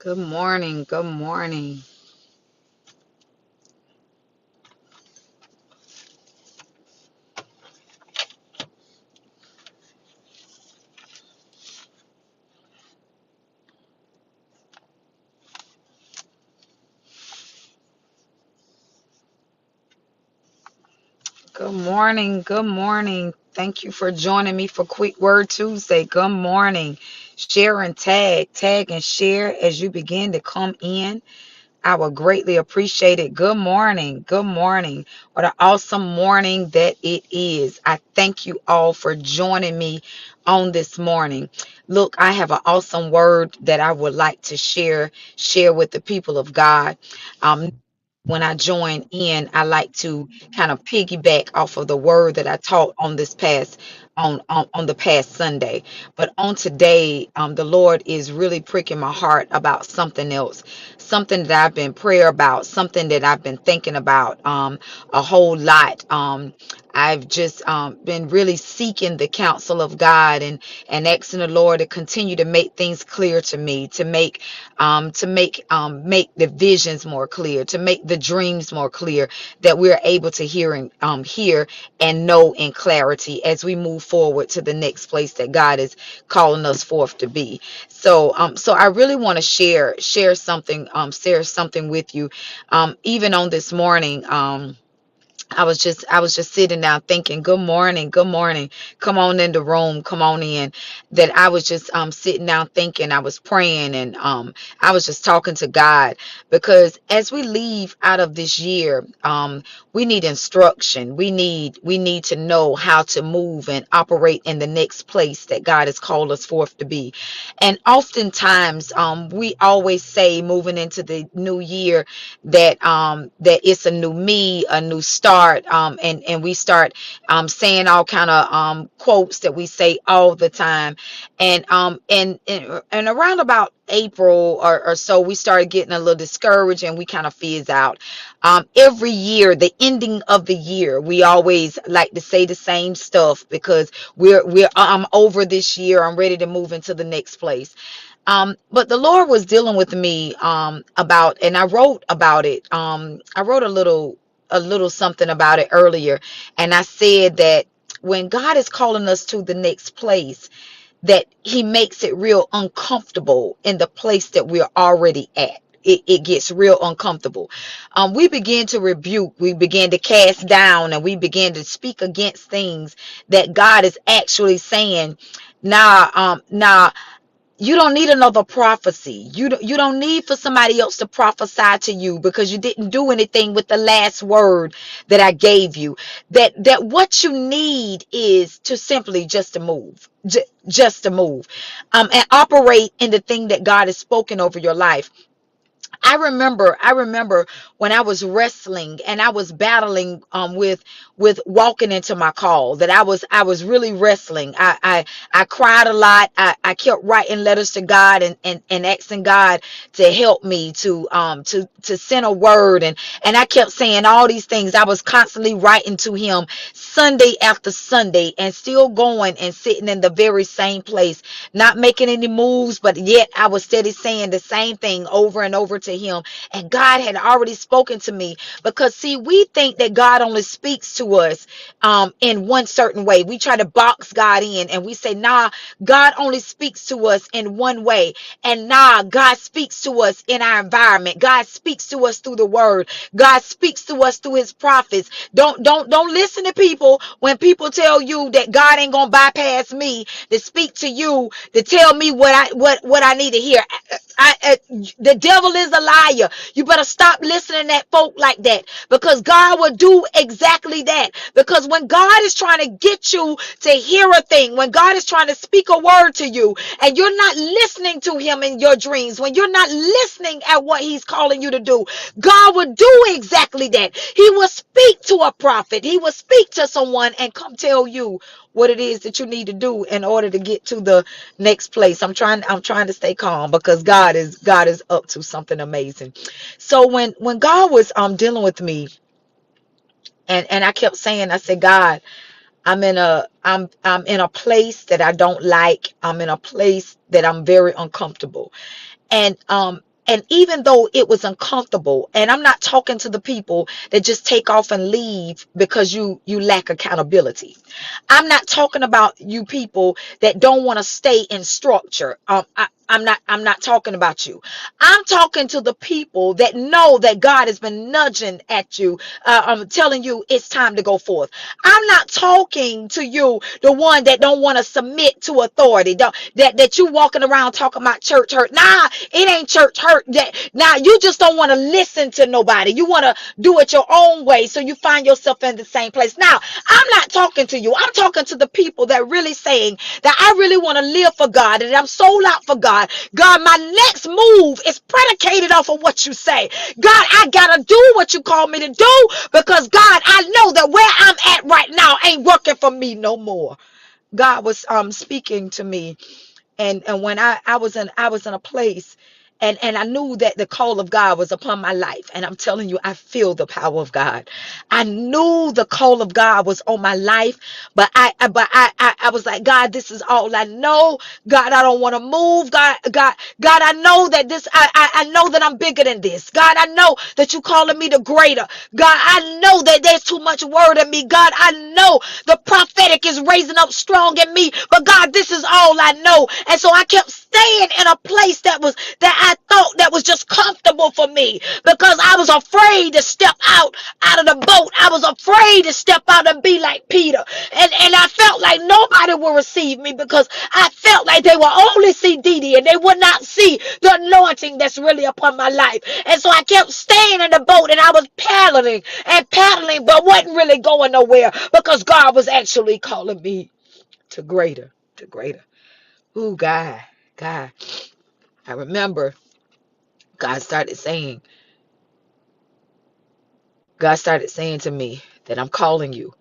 Good morning. Good morning. Good morning. Good morning. Thank you for joining me for Quick Word Tuesday. Good morning. Share and tag and share as you begin to come in. I would greatly appreciate it. Good morning. Good morning. What an awesome morning that it is. I thank you all for joining me on this morning. Look, I have an awesome word that I would like to share with the people of God. When I join in, I like to kind of piggyback off of the word that I taught on this past on the past Sunday. But on today, the Lord is really pricking my heart about something else, something that I've been prayer about, something that I've been thinking about a whole lot. I've just been really seeking the counsel of God and asking the Lord to continue to make things clear to me, to make the visions more clear, to make the dreams more clear, that we're able to hear and know in clarity as we move forward to the next place that God is calling us forth to be. So I really want to share something with you. Even on this morning, I was just sitting down thinking, good morning, good morning. Come on in the room, come on in. That I was just sitting down thinking, I was praying, and I was just talking to God, because as we leave out of this year, we need instruction. We need to know how to move and operate in the next place that God has called us forth to be. And oftentimes, we always say, moving into the new year, that it's a new me, a new start, and we start saying all kind of quotes that we say all the time, and around about April or so, we started getting a little discouraged and we kind of fizz out. Every year, the ending of the year, we always like to say the same stuff, because I'm over this year, I'm ready to move into the next place. But the Lord was dealing with me about, and I wrote about it. I wrote a little something about it earlier, and I said that when God is calling us to the next place, that He makes it real uncomfortable in the place that we're already at. It gets real uncomfortable. We begin to rebuke, we begin to cast down, and we begin to speak against things that God is actually saying. Nah, you don't need another prophecy. You don't need for somebody else to prophesy to you, because you didn't do anything with the last word that I gave you. That what you need is to simply just to move. Just to move, and operate in the thing that God has spoken over your life. I remember when I was wrestling and I was battling with walking into my call, that I was really wrestling. I cried a lot. I kept writing letters to God, and asking God to help me, to send a word, and I kept saying all these things. I was constantly writing to Him Sunday after Sunday, and still going and sitting in the very same place, not making any moves, but yet I was steady saying the same thing over and over to Him. And God had already spoken to me, because see, we think that God only speaks to us in one certain way. We try to box God in, and we say, nah, God only speaks to us in one way. And nah, God speaks to us in our environment. God speaks to us through the word. God speaks to us through His prophets. Don't listen to people when people tell you that God ain't gonna bypass me to speak to you, to tell me what I need to hear. The devil is a liar. You better stop listening to folk like that, because God will do exactly that. Because when God is trying to get you to hear a thing, when God is trying to speak a word to you, and you're not listening to Him in your dreams, when you're not listening at what He's calling you to do, God will do exactly that. He will speak to a prophet. He will speak to someone and come tell you what it is that you need to do in order to get to the next place. I'm trying to stay calm, because God is up to something amazing. So when God was dealing with me, and I kept saying, I said, God, I'm in a place that I don't like. I'm in a place that I'm very uncomfortable. And And even though it was uncomfortable, and I'm not talking to the people that just take off and leave because you lack accountability. I'm not talking about you people that don't want to stay in structure. I'm not talking about you. I'm talking to the people that know that God has been nudging at you. I'm telling you it's time to go forth. I'm not talking to you, the one that don't want to submit to authority. That you walking around talking about church hurt. Nah, it ain't church hurt. Now you just don't want to listen to nobody. You want to do it your own way, so you find yourself in the same place. Now, I'm not talking to you. I'm talking to the people that really saying that I really want to live for God and I'm sold out for God. God, my next move is predicated off of what you say. God, I gotta do what you call me to do, because God, I know that where I'm at right now ain't working for me no more. God was speaking to me, and when I was in a place, and I knew that the call of God was upon my life. And I'm telling you, I feel the power of God. I knew the call of God was on my life, but I was like, God, this is all I know. God, I don't want to move. God, I know that I know that I'm bigger than this. God, I know that you calling me to greater. God, I know that there's too much word in me. God, I know the prophetic is raising up strong in me, but God, this is all I know. And so I kept staying in a place that I thought that was just comfortable for me, because I was afraid to step out of the boat. I was afraid to step out and be like Peter. And I felt like nobody would receive me, because I felt like they would only see Dee Dee and they would not see the anointing that's really upon my life. And so I kept staying in the boat, and I was paddling and paddling, but wasn't really going nowhere, because God was actually calling me to greater, to greater. Ooh, God. I remember God started saying, to me that I'm calling you.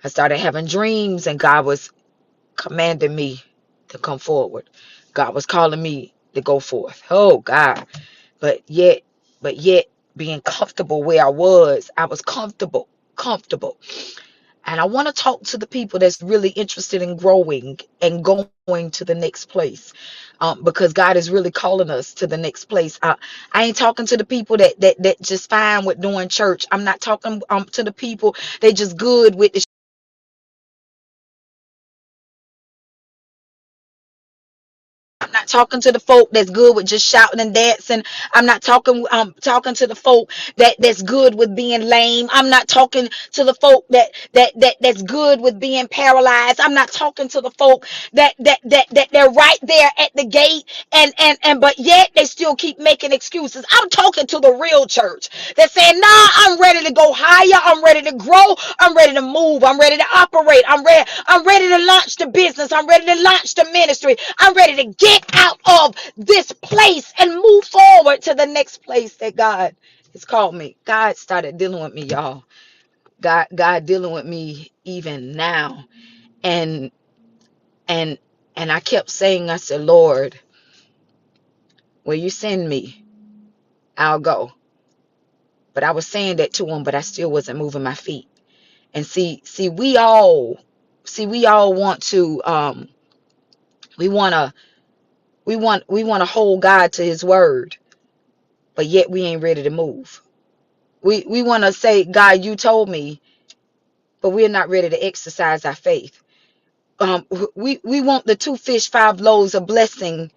I started having dreams, and God was commanding me to come forward. God was calling me to go forth. Oh God. But yet being comfortable where I was comfortable. And I want to talk to the people that's really interested in growing and going to the next place, because God is really calling us to the next place. I ain't talking to the people that just fine with doing church. I'm not talking to the people they just good with the. I'm not talking to the folk that's good with just shouting and dancing. I'm not talking to the folk that's good with being lame. I'm not talking to the folk that's good with being paralyzed. I'm not talking to the folk that they're right there at the gate, and but yet they still keep making excuses. I'm talking to the real church that's saying, nah, I'm ready to go higher. I'm ready to grow. I'm ready to move. I'm ready to operate. I'm ready to launch the business. I'm ready to launch the ministry. I'm ready to get out of this place and move forward to the next place that God has called me. God started dealing with me, y'all. God dealing with me even now. And and and I kept saying, I said, Lord, where you send me, I'll go. But I was saying that to him, but I still wasn't moving my feet. And we all want to we want to hold God to his word, but yet we ain't ready to move. We want to say, God, you told me, but we're not ready to exercise our faith. We want the 2 fish, 5 loaves of blessing,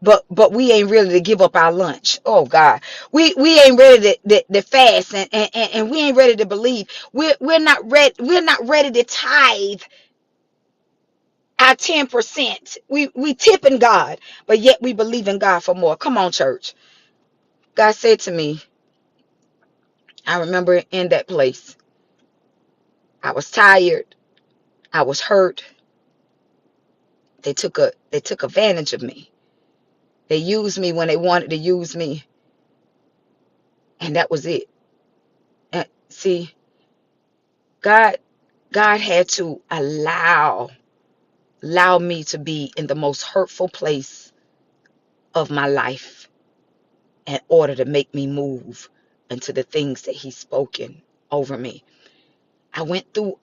but we ain't ready to give up our lunch. Oh God, we ain't ready to fast, and we ain't ready to believe. We're not ready. We're not ready to tithe our 10%. We tipping God, but yet we believe in God for more. Come on, church. God said to me, I remember in that place, I was tired, I was hurt. They took advantage of me. They used me when they wanted to use me, and that was it. And see, God God had to allow me to be in the most hurtful place of my life in order to make me move into the things that he's spoken over me. I went through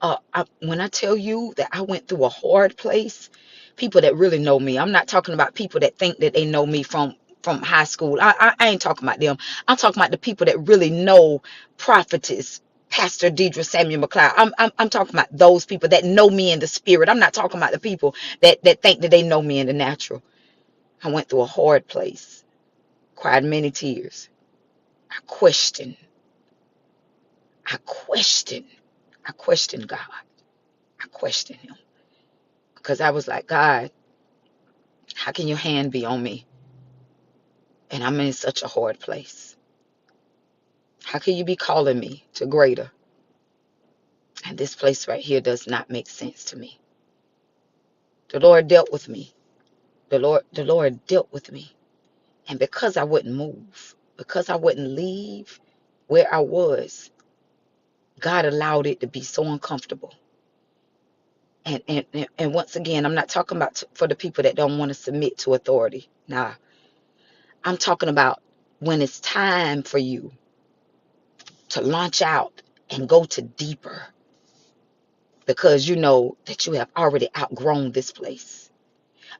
when I tell you that I went through a hard place, people that really know me. I'm not talking about people that think that they know me from from high school. I ain't talking about them. I'm talking about the people that really know prophetess, Pastor Deidre Samuel McLeod. I'm talking about those people that know me in the spirit. I'm not talking about the people that think that they know me in the natural. I went through a hard place, cried many tears. I questioned. I questioned. I questioned God. I questioned him because I was like, God, how can your hand be on me? And I'm in such a hard place. How can you be calling me to greater? And this place right here does not make sense to me. The Lord dealt with me. The Lord dealt with me. And because I wouldn't move, because I wouldn't leave where I was, God allowed it to be so uncomfortable. And once again, I'm not talking about for the people that don't want to submit to authority. Nah, I'm talking about when it's time for you to launch out and go to deeper because you know that you have already outgrown this place.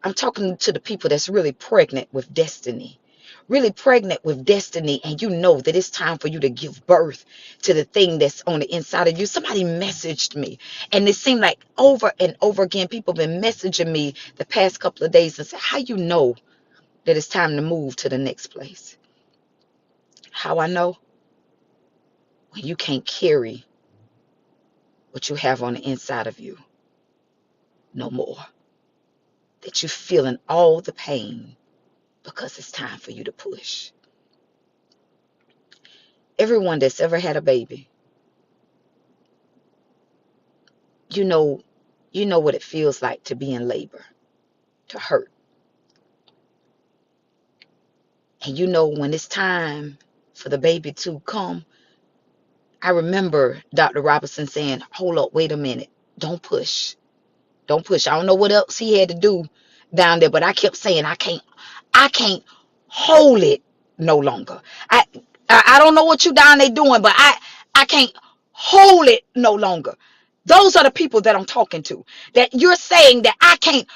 I'm talking to the people that's really pregnant with destiny. Really pregnant with destiny, and you know that it's time for you to give birth to the thing that's on the inside of you. Somebody messaged me, and it seemed like over and over again, people have been messaging me the past couple of days and say, how you know that it's time to move to the next place? How I know? When you can't carry what you have on the inside of you no more. That you're feeling all the pain because it's time for you to push. Everyone that's ever had a baby, you know what it feels like to be in labor, to hurt. And you know when it's time for the baby to come. I remember Dr. Robinson saying, hold up, wait a minute. Don't push. Don't push. I don't know what else he had to do down there, but I kept saying, I can't hold it no longer. I don't know what you down there doing, but I can't hold it no longer. Those are the people that I'm talking to. That you're saying that I can't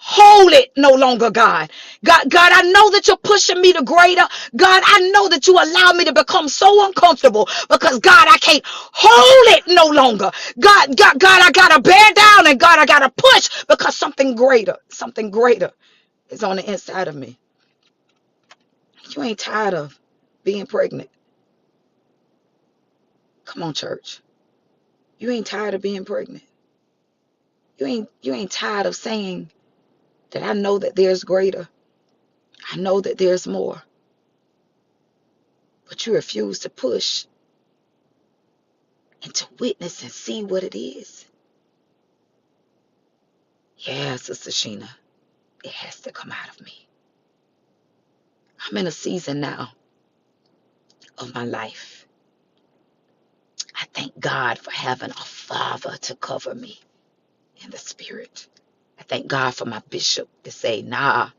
hold it no longer, God. God, I know that you're pushing me to greater. God, I know that you allow me to become so uncomfortable because God, I can't hold it no longer. God, I gotta bear down, and God, I gotta push because something greater is on the inside of me. You ain't tired of being pregnant. Come on, church. You ain't tired of being pregnant. You ain't tired of saying that I know that there's greater. I know that there's more. But you refuse to push and to witness and see what it is. Yeah, Sister Sheena, it has to come out of me. I'm in a season now of my life. I thank God for having a father to cover me in the spirit. I thank God for my bishop to say, nah,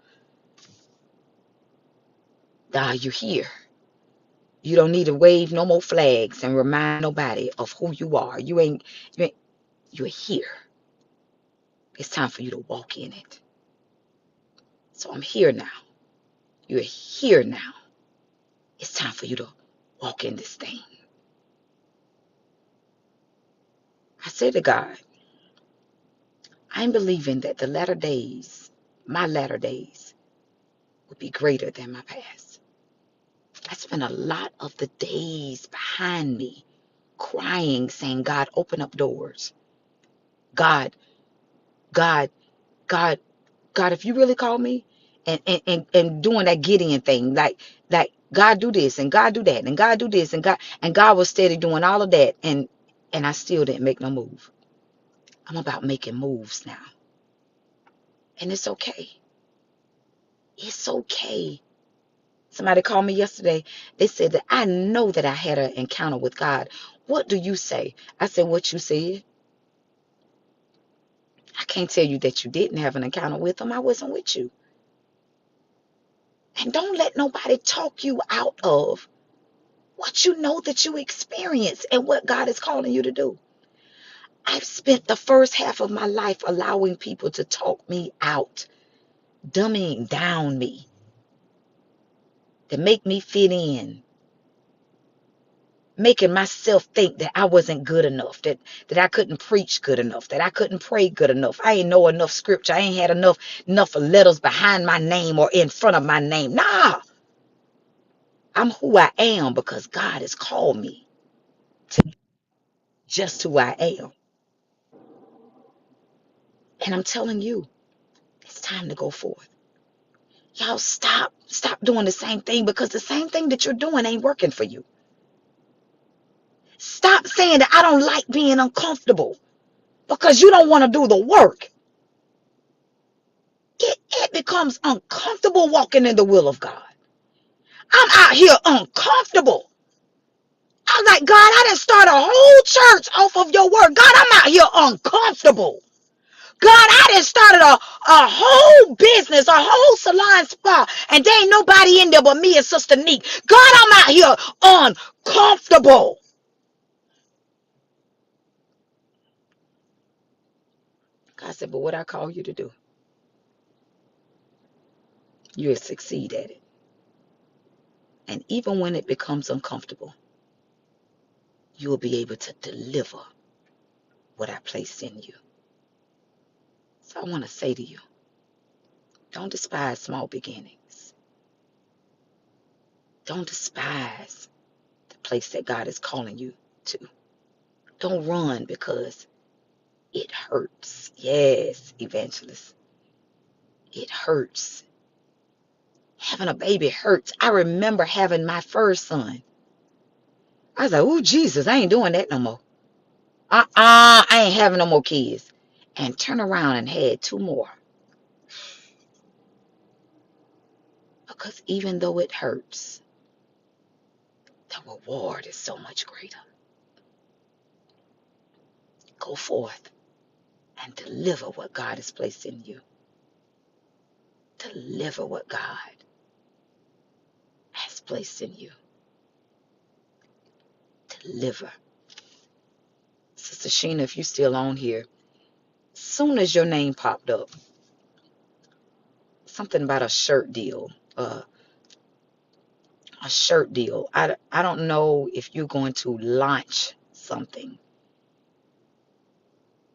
you're here. You don't need to wave no more flags and remind nobody of who you are. You're here. It's time for you to walk in it. So I'm here now. You're here now. It's time for you to walk in this thing. I said to God, I'm believing that my latter days, will be greater than my past. I spent a lot of the days behind me crying, saying, God, open up doors. God, God, God, God, if you really call me, and doing that Gideon thing, like God do this and God do that and God do this and God was steady doing all of that, and I still didn't make no move. I'm about making moves now. And it's okay. It's okay. Somebody called me yesterday. They said that I know that I had an encounter with God. What do you say? I said, what you said. I can't tell you that you didn't have an encounter with him. I wasn't with you. And don't let nobody talk you out of what you know that you experience and what God is calling you to do. I've spent the first half of my life allowing people to talk me out, dumbing down me, to make me fit in, making myself think that I wasn't good enough, that I couldn't preach good enough, that I couldn't pray good enough. I ain't know enough scripture. I ain't had enough letters behind my name or in front of my name. Nah, I'm who I am because God has called me to just who I am. And I'm telling you, it's time to go forth. Y'all stop doing the same thing, because the same thing that you're doing ain't working for you. Stop saying that I don't like being uncomfortable because you don't want to do the work. It becomes uncomfortable walking in the will of God. I'm out here uncomfortable. I'm like, God, I didn't start a whole church off of your word. God, I'm out here uncomfortable. God, I done started a whole business, a whole salon spa, and there ain't nobody in there but me and Sister Neek. God, I'm out here uncomfortable. God said, but what I call you to do, you'll succeed at it. And even when it becomes uncomfortable, you will be able to deliver what I placed in you. So I want to say to you, don't despise small beginnings. Don't despise the place that God is calling you to. Don't run because it hurts. Yes, evangelist. It hurts. Having a baby hurts. I remember having my first son. I was like, oh, Jesus, I ain't doing that no more. I ain't having no more kids. And turn around and had two more. Because even though it hurts, the reward is so much greater. Go forth and deliver what God has placed in you. Deliver what God has placed in you. Deliver. Sister Sheena, if you're still on here, soon as your name popped up, something about a shirt deal, a shirt deal. I don't know if you're going to launch something,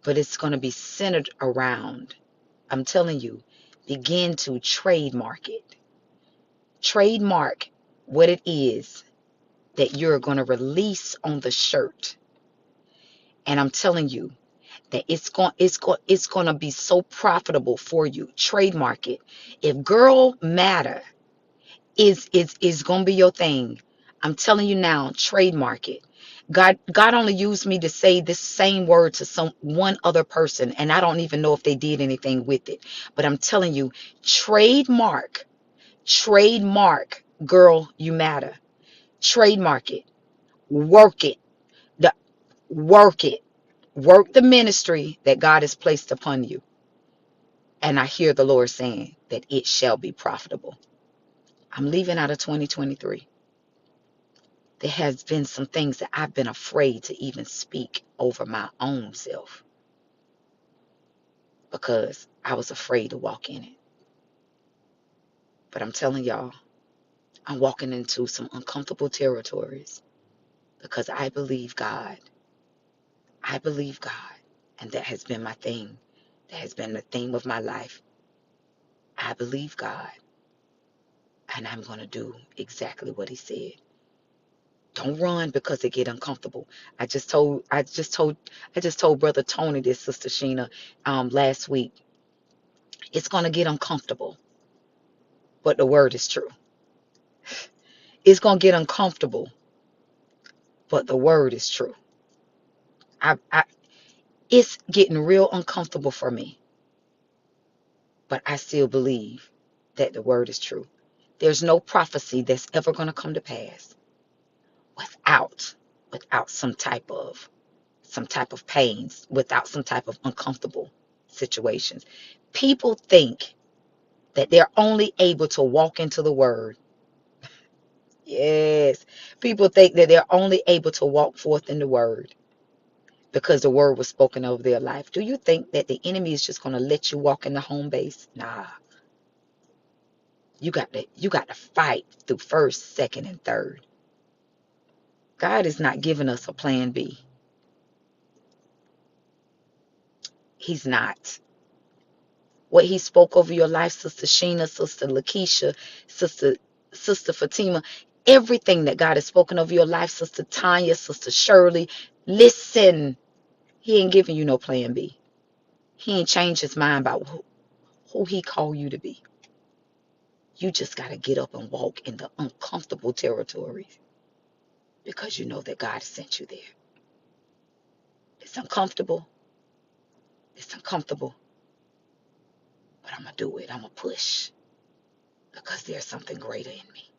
but it's going to be centered around, I'm telling you, begin to trademark it. Trademark what it is that you're going to release on the shirt. And I'm telling you that it's going to be so profitable for you. Trademark it. If Girl Matter is going to be your thing, I'm telling you now, trademark it. God only used me to say this same word to one other person, and I don't even know if they did anything with it. But I'm telling you, trademark, Girl You Matter. Trademark it. Work it. The, work it. Work the ministry that God has placed upon you. And I hear the Lord saying that it shall be profitable. I'm leaving out of 2023. There has been some things that I've been afraid to even speak over my own self because I was afraid to walk in it. But I'm telling y'all, I'm walking into some uncomfortable territories because I believe God. I believe God. And that has been my thing. That has been the theme of my life. I believe God. And I'm going to do exactly what he said. Don't run because it get uncomfortable. I just told Brother Tony this, Sister Sheena, last week. It's going to get uncomfortable, but the word is true. It's going to get uncomfortable, but the word is true. It's getting real uncomfortable for me, but I still believe that the word is true. There's no prophecy that's ever going to come to pass without some type of pains, without some type of uncomfortable situations. People think that they're only able to walk into the word. Yes. People think that they're only able to walk forth in the word because the word was spoken over their life. Do you think that the enemy is just going to let you walk in the home base? Nah. You got to fight through first, second, and third. God is not giving us a plan B. He's not. What he spoke over your life, Sister Sheena, Sister Lakeisha, Sister Sister Fatima, everything that God has spoken over your life, Sister Tanya, Sister Shirley, listen. He ain't giving you no plan B. He ain't changed his mind about who he called you to be. You just got to get up and walk in the uncomfortable territories because you know that God sent you there. It's uncomfortable. It's uncomfortable. But I'm going to do it. I'm going to push because there's something greater in me.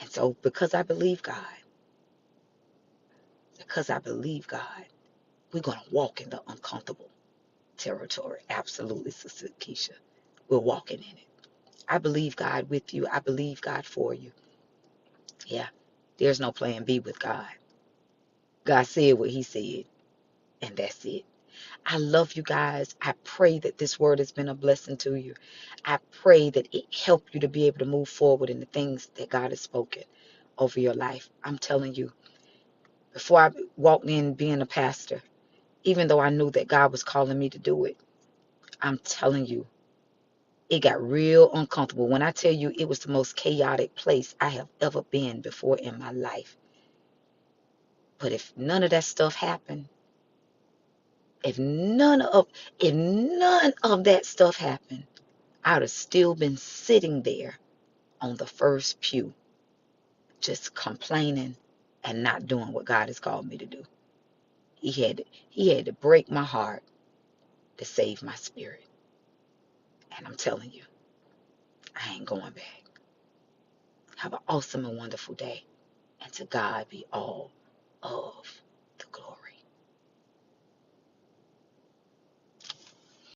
And so because I believe God, we're going to walk in the uncomfortable territory. Absolutely, Sister Keisha. We're walking in it. I believe God with you. I believe God for you. Yeah, there's no plan B with God. God said what he said, and that's it. I love you guys. I pray that this word has been a blessing to you. I pray that it helped you to be able to move forward in the things that God has spoken over your life. I'm telling you, before I walked in being a pastor, even though I knew that God was calling me to do it, I'm telling you, it got real uncomfortable. When I tell you it was the most chaotic place I have ever been before in my life. But if none of that stuff happened, if none of that stuff happened, I would have still been sitting there on the first pew, just complaining and not doing what God has called me to do. He had to break my heart to save my spirit. And I'm telling you, I ain't going back. Have an awesome and wonderful day. And to God be all of